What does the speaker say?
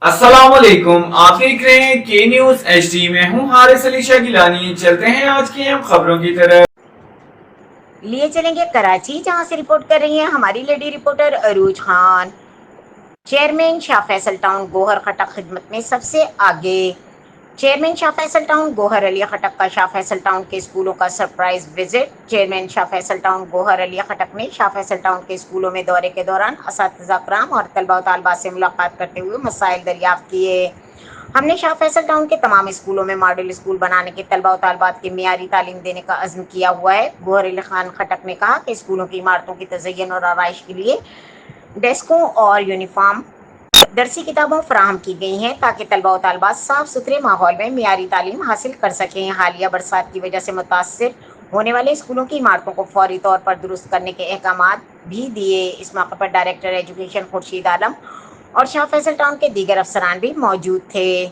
अस्सलामुअलैकुम, आप देख रहे हैं के न्यूज HD में हूँ हारिस अली शाह गिलानी। चलते हैं आज की हम खबरों की तरफ। लिए चलेंगे कराची, जहां से रिपोर्ट कर रही हैं हमारी lady reporter Arooj Khan. Chairman Shah Faisal town Gohar Khattak खिदमत में सबसे आगे। चेयरमैन शाह फैसल टाउन गोहर अली खटक का शाह फैसल टाउन के स्कूलों का surprise visit. Chairman Shah Faisal town Gohar Ali Khattak ने शाह फैसल टाउन के स्कूलों में दौरे के दौरान असातिज़ा कराम और तलबा व तालिबात से मुलाकात करते हुए मसाइल दरियाफ्त किए। हमने शाह फैसल टाउन के तमाम स्कूलों में मॉडल स्कूल बनाने के तलबा व तालिबात की मियारी तालीम देने का अज़्म किया हुआ है। गोहर अली खान खटक ने कहा कि स्कूलों की इमारतों की तज़य्युन और आराइश के लिए डेस्कों और यूनिफॉर्म दरसी किताबों फराहम की गई हैं ताकि तलबा व तालिबात साफ सुथरे माहौल में मियारी तालीम हासिल कर सकें। हालिया बरसात की वजह से मुतासर होने वाले स्कूलों की इमारतों को फौरी तौर पर दुरुस्त करने के अहकामात भी दिए। इस मौके पर डायरेक्टर एजुकेशन खुर्शीद आलम और शाह फैसल टाउन के दीगर अफसरान भी मौजूद थे।